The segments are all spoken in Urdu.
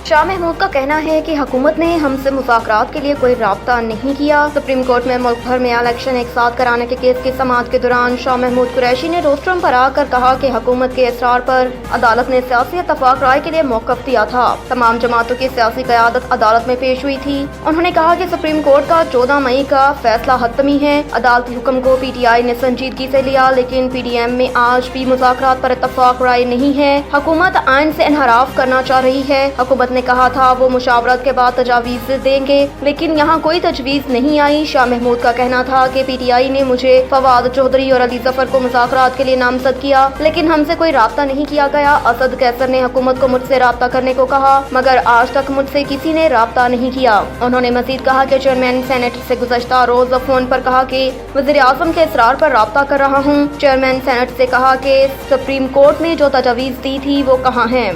شاہ محمود کا کہنا ہے کہ حکومت نے ہم سے مذاکرات کے لیے کوئی رابطہ نہیں کیا۔ سپریم کورٹ میں ملک بھر میں الیکشن ایک ساتھ کرانے کے کیس کی سماعت کے دوران شاہ محمود قریشی نے روسٹرم پر آ کر کہا کہ حکومت کے اصرار پر عدالت نے سیاسی اتفاق رائے کے لیے موقف دیا تھا۔ تمام جماعتوں کی سیاسی قیادت عدالت میں پیش ہوئی تھی۔ انہوں نے کہا کہ سپریم کورٹ کا 14 مئی کا فیصلہ حتمی ہے۔ عدالتی حکم کو پی ٹی آئی نے سنجیدگی سے لیا، لیکن پی ڈی ایم میں آج بھی مذاکرات پر اتفاق رائے نہیں ہے۔ حکومت آئین سے انحراف کرنا چاہ رہی ہے۔ حکومت نے کہا تھا وہ مشاورت کے بعد تجاویز دیں گے، لیکن یہاں کوئی تجویز نہیں آئی۔ شاہ محمود کا کہنا تھا کہ پی ٹی آئی نے مجھے، فواد چودھری اور علی ظفر کو مذاکرات کے لیے نامزد کیا، لیکن ہم سے کوئی رابطہ نہیں کیا گیا۔ اسد قیصر نے حکومت کو مجھ سے رابطہ کرنے کو کہا، مگر آج تک مجھ سے کسی نے رابطہ نہیں کیا۔ انہوں نے مزید کہا کہ چیئرمین سینیٹ سے گزشتہ روز فون پر کہا کہ وزیر اعظم کے اصرار پر رابطہ کر رہا ہوں۔ چیئرمین سینیٹ سے کہا کہ سپریم کورٹ نے جو تجاویز دی تھی وہ کہاں ہیں۔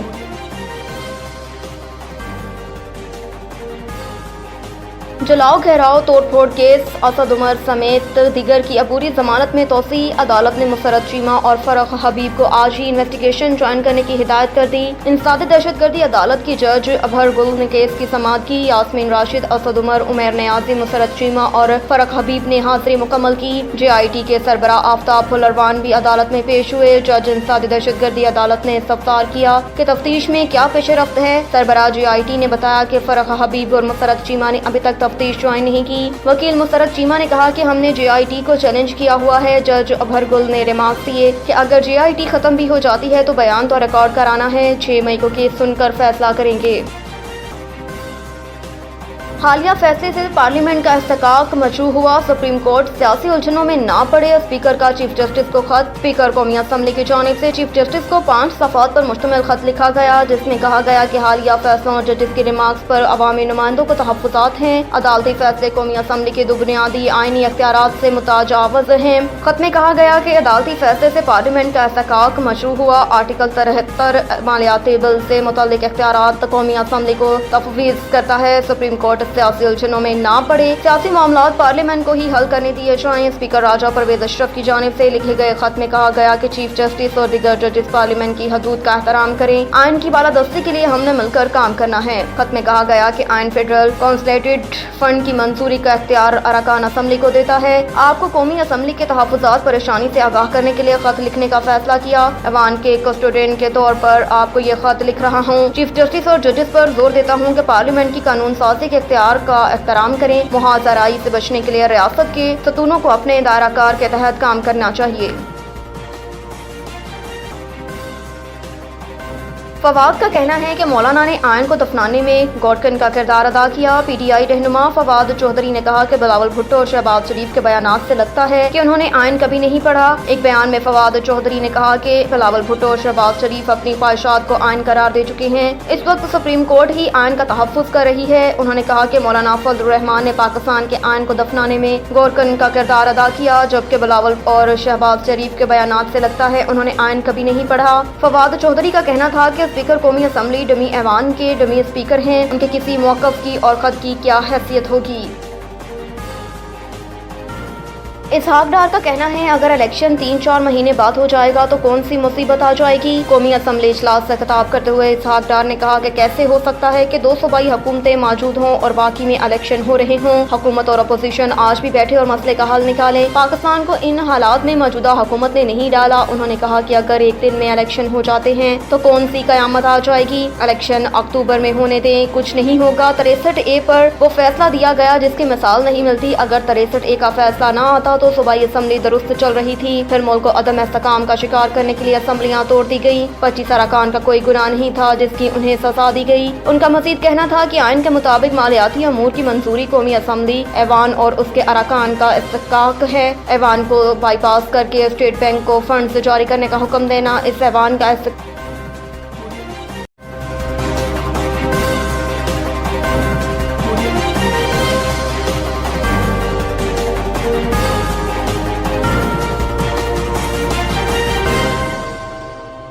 جلاؤ گھیراؤ توڑ پھوڑ کیس، اسد عمر سمیت دیگر کی عبوری ضمانت میں توسیع، عدالت نے مسرت چیمہ اور فرح حبیب کو آج ہی انویسٹیگیشن جوائن کرنے کی ہدایت کر دی۔ انسداد دہشت گردی عدالت کی جج ابھر گل نے کیس کی سماعت کی۔ یاسمین راشد، اسد عمر، عمیر نیازی، مسرت چیمہ اور فرح حبیب نے حاضری مکمل کی۔ جے آئی ٹی کے سربراہ آفتاب پھلروان بھی عدالت میں پیش ہوئے۔ جج انسداد دہشت گردی عدالت نے استفسار کیا کہ تفتیش میں کیا پیش رفت ہے۔ سربراہ جے آئی ٹی نے بتایا کہ فرح حبیب اور مسرت چیمہ نے ابھی تک تفتیش جوائن نہیں کی۔ وکیل مسرت چیمہ نے کہا کہ ہم نے جے آئی ٹی کو چیلنج کیا ہوا ہے۔ جج ابھر گل نے ریمارکس دیے کہ اگر جے آئی ٹی ختم بھی ہو جاتی ہے تو بیان تو ریکارڈ کرانا ہے۔ 6 مئی کو کیس سن کر فیصلہ کریں گے۔ حالیہ فیصلے سے پارلیمنٹ کا احتکاک مشروع ہوا، سپریم کورٹ سیاسی الجھنوں میں نہ پڑے، اسپیکر کا چیف جسٹس کو خط۔ اسپیکر قومی اسمبلی کی جانب سے چیف جسٹس کو 5 صفحات پر مشتمل خط لکھا گیا، جس میں کہا گیا کہ حالیہ فیصلوں اور ججز کی ریمارکس پر عوامی نمائندوں کو تحفظات ہیں۔ عدالتی فیصلے قومی اسمبلی کے 2 بنیادی آئینی اختیارات سے متجاوز ہیں۔ خط میں کہا گیا کہ عدالتی فیصلے سے پارلیمنٹ کا احتکاک مشروع ہوا۔ آرٹیکل 73 مالیاتی بل سے متعلق اختیارات قومی اسمبلی کو تفویض کرتا ہے۔ سپریم کورٹ سیاسی الجھنوں میں نہ پڑے، سیاسی معاملات پارلیمنٹ کو ہی حل کرنے دیے جائیں۔ اسپیکر راجہ پرویز اشرف کی جانب سے لکھے گئے خط میں کہا گیا کہ چیف جسٹس اور دیگر ججز پارلیمنٹ کی حدود کا احترام کریں۔ آئین کی بالادستی کے لیے ہم نے مل کر کام کرنا ہے۔ خط میں کہا گیا کہ آئین فیڈرل کنسولیٹیڈ فنڈ کی منظوری کا اختیار ارکان اسمبلی کو دیتا ہے۔ آپ کو قومی اسمبلی کے تحفظات پریشانی سے آگاہ کرنے کے لیے خط لکھنے کا فیصلہ کیا۔ ایوان کے کسٹوڈین کے طور پر آپ کو یہ خط لکھ رہا ہوں۔ چیف جسٹس اور ججز پر زور دیتا ہوں کہ پارلیمنٹ کی قانون سازی کے اختیار کا احترام کریں۔ محاذ آرائی سے بچنے کے لیے ریاست کے ستونوں کو اپنے دائرہ کار کے تحت کام کرنا چاہیے۔ فواد کا کہنا ہے کہ مولانا نے آئین کو دفنانے میں گورکن کا کردار ادا کیا۔ پی ٹی آئی رہنما فواد چودھری نے کہا کہ بلاول بھٹو اور شہباز شریف کے بیانات سے لگتا ہے کہ انہوں نے آئین کبھی نہیں پڑھا۔ ایک بیان میں فواد چودھری نے کہا کہ بلاول بھٹو اور شہباز شریف اپنی خواہشات کو آئین قرار دے چکے ہیں۔ اس وقت سپریم کورٹ ہی آئین کا تحفظ کر رہی ہے۔ انہوں نے کہا کہ مولانا فضل الرحمان نے پاکستان کے آئین کو دفنانے میں گورکن کا کردار ادا کیا، جبکہ بلاول اور شہباز شریف کے بیانات سے لگتا ہے انہوں نے آئین کبھی نہیں پڑھا۔ فواد چودھری کا کہنا تھا کہ اسپیکر قومی اسمبلی ڈمی ایوان کے ڈمی اسپیکر ہیں، ان کے کسی موقف کی اور خط کی کیا حیثیت ہوگی۔ اسحاق ڈار کا کہنا ہے اگر الیکشن 3-4 مہینے بعد ہو جائے گا تو کون سی مصیبت آ جائے گی۔ قومی اسمبلی اجلاس سے خطاب کرتے ہوئے اسحاق ڈار نے کہا کہ کیسے ہو سکتا ہے کہ 2 صوبائی حکومتیں موجود ہوں اور باقی میں الیکشن ہو رہے ہوں۔ حکومت اور اپوزیشن آج بھی بیٹھے اور مسئلے کا حل نکالیں۔ پاکستان کو ان حالات میں موجودہ حکومت نے نہیں ڈالا۔ انہوں نے کہا کہ اگر ایک دن میں الیکشن ہو جاتے ہیں تو کون سی قیامت آ جائے گی۔ الیکشن اکتوبر میں ہونے دیں، کچھ نہیں ہوگا۔ 63A پر وہ فیصلہ دیا گیا جس کی مثال نہیں ملتی۔ اگر 63A کا فیصلہ نہ آتا تو صوبائی اسمبلی درست چل رہی تھی، پھر ملک کو عدم استحکام کا شکار کرنے کے لیے اسمبلیاں توڑ دی گئی۔ 25 اراکان کا کوئی گناہ نہیں تھا جس کی انہیں سزا دی گئی۔ ان کا مزید کہنا تھا کہ آئین کے مطابق مالیاتی امور کی منظوری قومی اسمبلی، ایوان اور اس کے اراکان کا استحقاق ہے۔ ایوان کو بائی پاس کر کے اسٹیٹ بینک کو فنڈز جاری کرنے کا حکم دینا اس ایوان کا